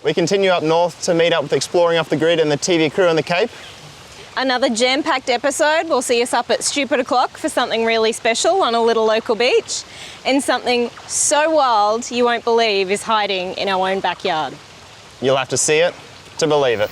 We continue up north to meet up with Exploring Off the Grid and the TV crew on the Cape. Another jam-packed episode. We'll see us up at stupid o'clock for something really special on a little local beach, and something so wild you won't believe is hiding in our own backyard. You'll have to see it to believe it.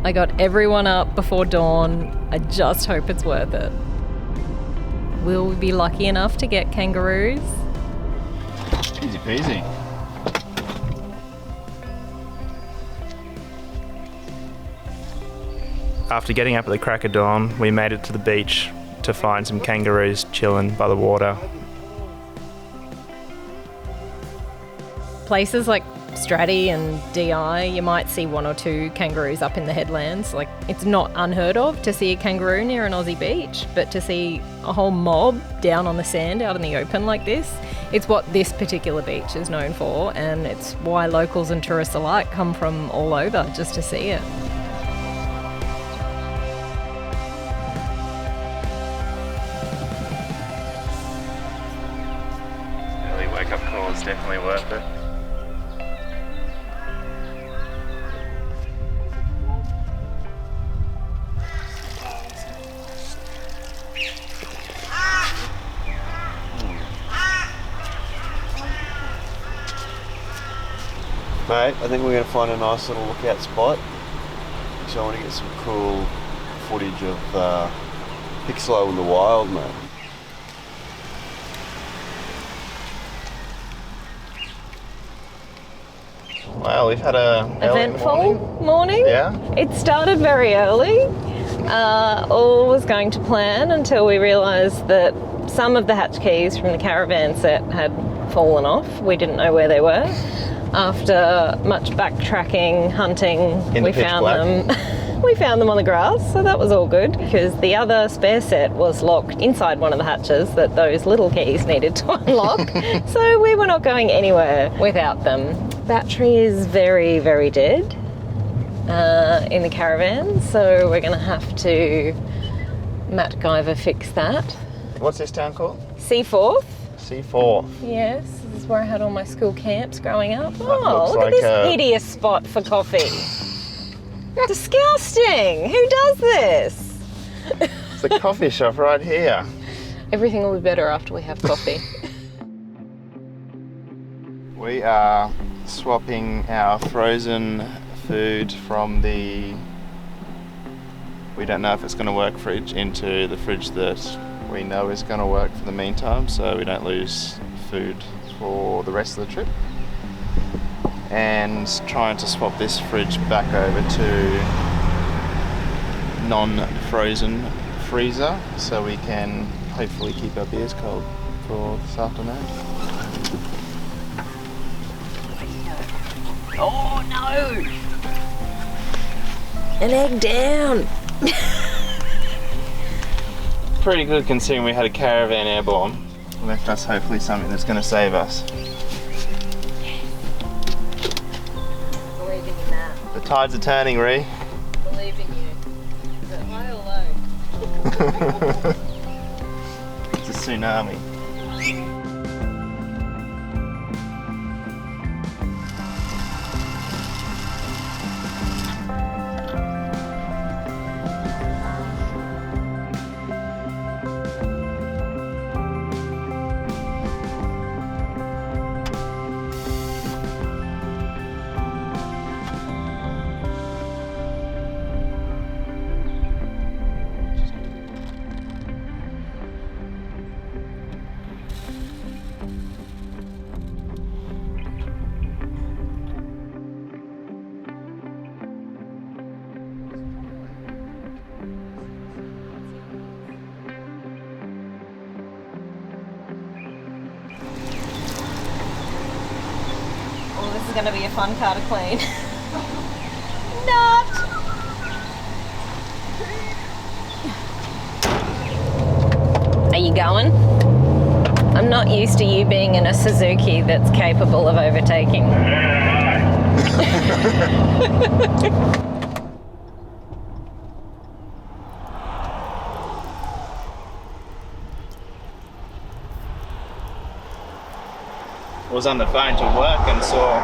I got everyone up before dawn. I just hope it's worth it. Will we be lucky enough to get kangaroos? Easy peasy. After getting up at the crack of dawn, we made it to the beach to find some kangaroos chilling by the water. Places like Stratty and DI, you might see one or two kangaroos up in the headlands. Like, it's not unheard of to see a kangaroo near an Aussie beach, but to see a whole mob down on the sand out in the open like this, it's what this particular beach is known for, and it's why locals and tourists alike come from all over just to see it. Early wake-up call is definitely worth it. Mate, I think we're going to find a nice little lookout spot. So I want to get some cool footage of Pixelo in the wild, mate. Well, we've had a Eventful morning. Yeah. It started very early. All was going to plan until we realised that some of the hatch keys from the caravan set had fallen off. We didn't know where they were. After much backtracking, hunting, we found them. We found them on the grass, so that was all good, because the other spare set was locked inside one of the hatches that those little keys needed to unlock. So we were not going anywhere without them. Battery is very, very dead in the caravan, so we're going to have to Matt Guyver fix that. What's this town called? Seaforth. Seaforth. Yes, this is where I had all my school camps growing up. Oh, look like at this hideous spot for coffee. Disgusting! Who does this? It's a coffee shop right here. Everything will be better after we have coffee. We are swapping our frozen food from the we don't know if it's going to work fridge into the fridge that we know is going to work for the meantime, so we don't lose food for the rest of the trip. And trying to swap this fridge back over to non-frozen freezer so we can hopefully keep our beers cold for this afternoon. Oh no! An egg down! Pretty good considering we had a caravan airborne. Left us hopefully something that's going to save us. Believing in that. The tides are turning, Ree. Believe in you. Is it high or low? It's a tsunami. going to be a fun car to clean. Not! Are you going? I'm not used to you being in a Suzuki that's capable of overtaking. Was on the phone to work and saw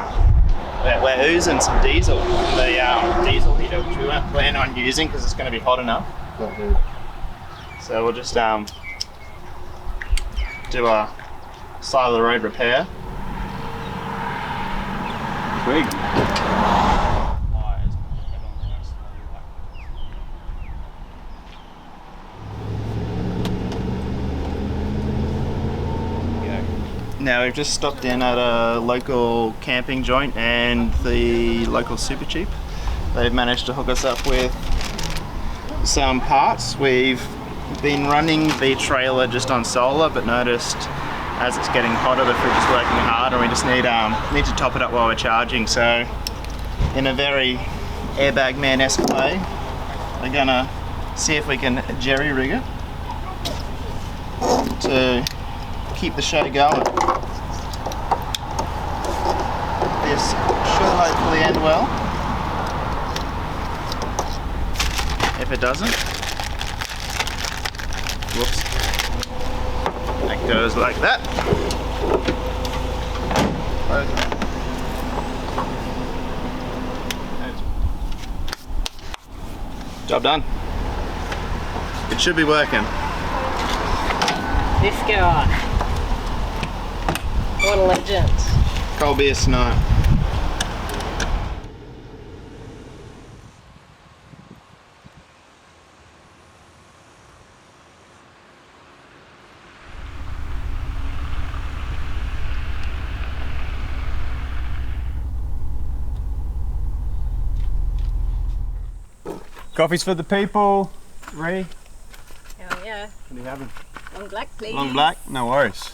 that we're oozing some diesel. The diesel heater, which we weren't planning on using because it's going to be hot enough. So we'll just do a side of the road repair. Twig. Now we've just stopped in at a local camping joint and the local super cheap. They've managed to hook us up with some parts. We've been running the trailer just on solar, but noticed as it's getting hotter the fridge is working hard and we just need to top it up while we're charging. So in a very Airbag Man-esque way, we're gonna see if we can jerry-rig it to keep the show going. This should hopefully end well. If it doesn't, whoops, that goes like that. Job done. It should be working. This guy. What a legend. Cold beer snow. Coffees for the people. Ray, Hell yeah. what are you having? Long black, please. Long black, no worries.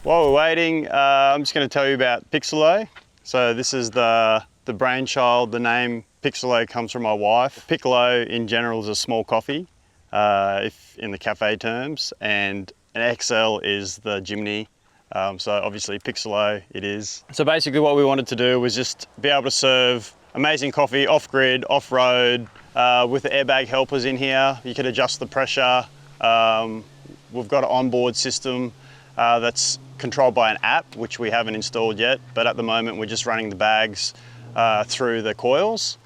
While we're waiting, I'm just going to tell you about Piccolo. So this is the brainchild. The name Piccolo comes from my wife. Piccolo in general is a small coffee, if in the cafe terms, and an XL is the Jimny. So obviously Piccolo it is. So basically what we wanted to do was just be able to serve amazing coffee off-grid, off-road, with the airbag helpers in here. You can adjust the pressure. We've got an onboard system that's controlled by an app, which we haven't installed yet, but at the moment we're just running the bags through the coils.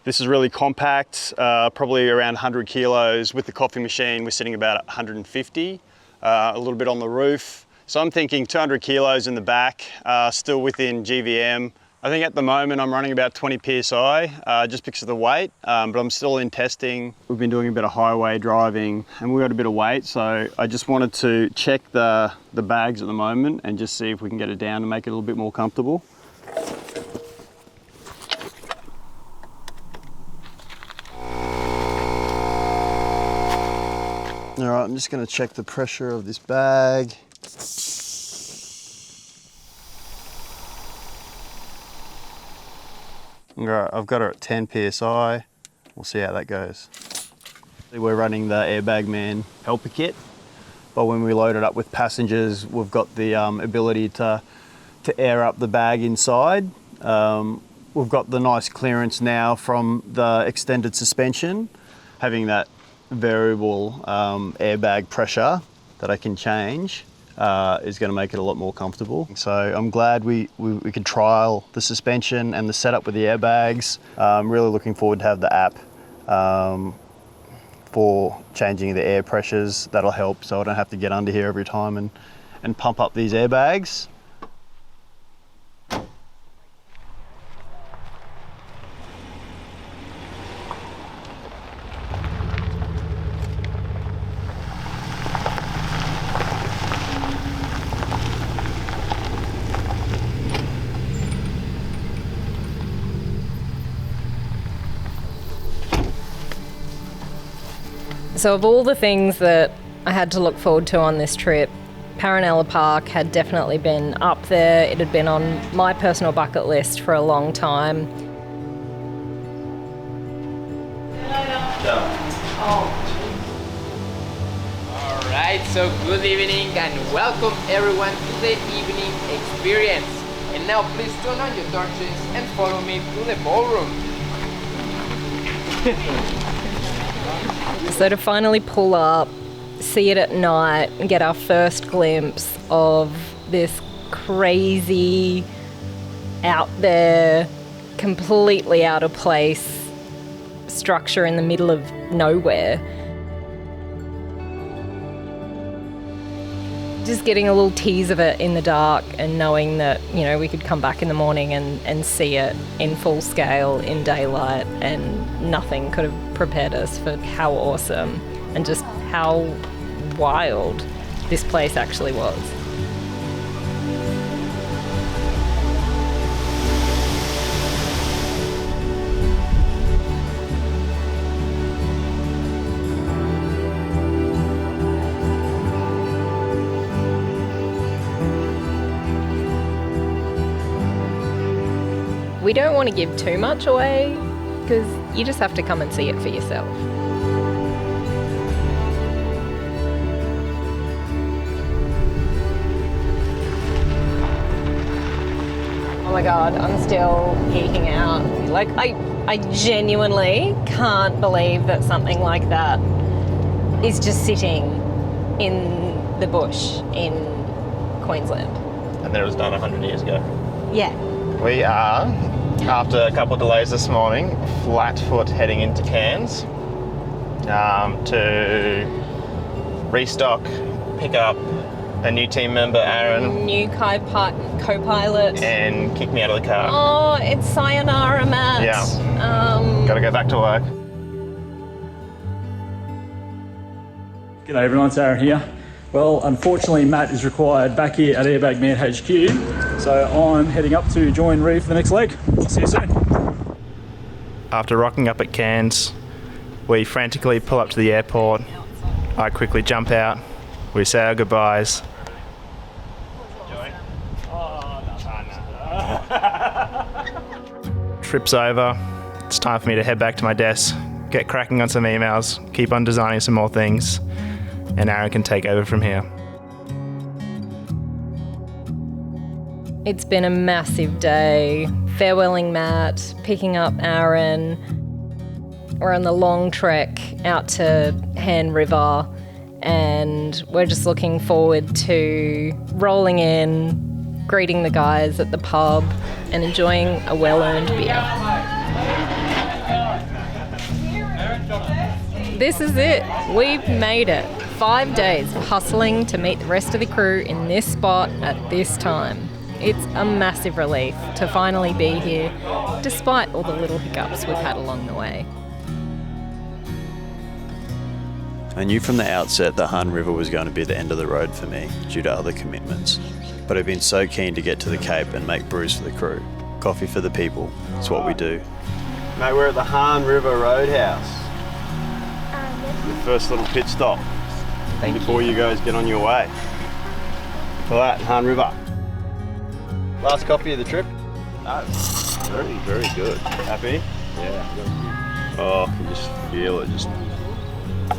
This is really compact, probably around 100 kilos. With the coffee machine, we're sitting about 150, a little bit on the roof. So I'm thinking 200 kilos in the back, still within GVM. I think at the moment I'm running about 20 PSI, just because of the weight, but I'm still in testing. We've been doing a bit of highway driving and we've got a bit of weight, so I just wanted to check the bags at the moment and just see if we can get it down to make it a little bit more comfortable. All right, I'm just gonna check the pressure of this bag. I've got her at 10 PSI. We'll see how that goes. We're running the Airbag Man helper kit, but when we load it up with passengers, we've got the ability to air up the bag inside. We've got the nice clearance now from the extended suspension, having that variable airbag pressure that I can change. Is going to make it a lot more comfortable. So I'm glad we could trial the suspension and the setup with the airbags. I'm really looking forward to have the app for changing the air pressures. That'll help so I don't have to get under here every time and pump up these airbags. So of all the things that I had to look forward to on this trip, Paranella Park had definitely been up there. It had been on my personal bucket list for a long time. Alright, so good evening and welcome everyone to the evening experience. And now please turn on your torches and follow me to the ballroom. So to finally pull up, see it at night, and get our first glimpse of this crazy, out there, completely out of place structure in the middle of nowhere. Just getting a little tease of it in the dark and knowing that, you know, we could come back in the morning and see it in full scale in daylight, and nothing could have prepared us for how awesome and just how wild this place actually was. We don't want to give too much away because you just have to come and see it for yourself. Oh my God, I'm still geeking out. Like, I genuinely can't believe that something like that is just sitting in the bush in Queensland. And that was done 100 years ago. Yeah. We are, after a couple of delays this morning, flat foot heading into Cairns to restock, pick up a new team member, Aaron. New co-pilot. And kick me out of the car. Oh, it's sayonara, Matt. Yeah. Gotta go back to work. G'day everyone, it's Aaron here. Well, unfortunately, Matt is required back here at Airbag Man HQ, so I'm heading up to join Reeve for the next leg. See you soon. After rocking up at Cairns, we frantically pull up to the airport. I quickly jump out. We say our goodbyes. Trip's over. It's time for me to head back to my desk, get cracking on some emails, keep on designing some more things, and Aaron can take over from here. It's been a massive day. Farewelling Matt, picking up Aaron. We're on the long trek out to Han River, and we're just looking forward to rolling in, greeting the guys at the pub, and enjoying a well-earned beer. This is it. We've made it. 5 days of hustling to meet the rest of the crew in this spot at this time. It's a massive relief to finally be here, despite all the little hiccups we've had along the way. I knew from the outset that Han River was going to be the end of the road for me due to other commitments, but I've been so keen to get to the Cape and make brews for the crew. Coffee for the people, it's what we do. Mate, we're at the Han River Roadhouse. The first little pit stop before you guys get on your way. For that, Han River. Last coffee of the trip? That's very, very good. Happy? Yeah. Oh, I can just feel it, just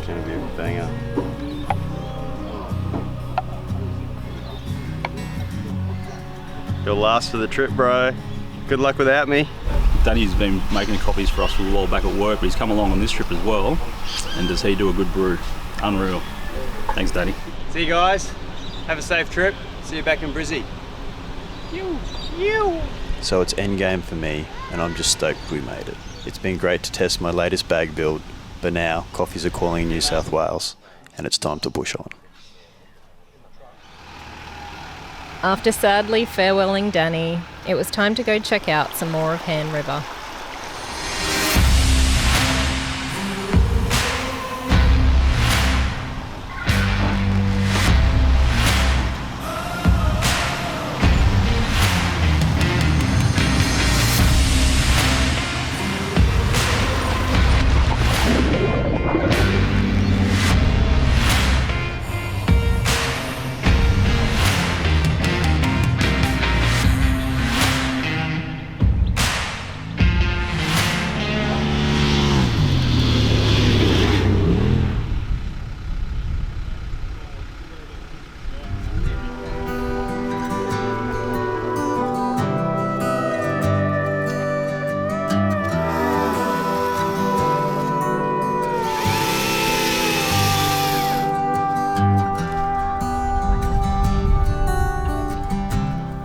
gonna be a banger. Your last for the trip, bro. Good luck without me. Danny's been making coffees for us for a while back at work, but he's come along on this trip as well. And does he do a good brew? Unreal. Thanks, Danny. See you guys. Have a safe trip. See you back in Brizzy. So it's endgame for me, and I'm just stoked we made it. It's been great to test my latest bag build, but now coffees are calling in New South Wales, and it's time to push on. After sadly farewelling Danny, it was time to go check out some more of Han River.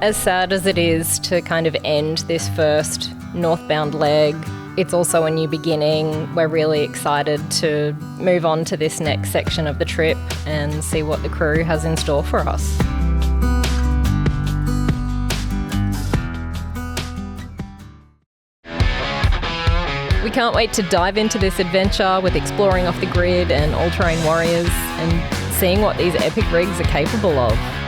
As sad as it is to kind of end this first northbound leg, it's also a new beginning. We're really excited to move on to this next section of the trip and see what the crew has in store for us. We can't wait to dive into this adventure with exploring off the grid and all-terrain warriors and seeing what these epic rigs are capable of.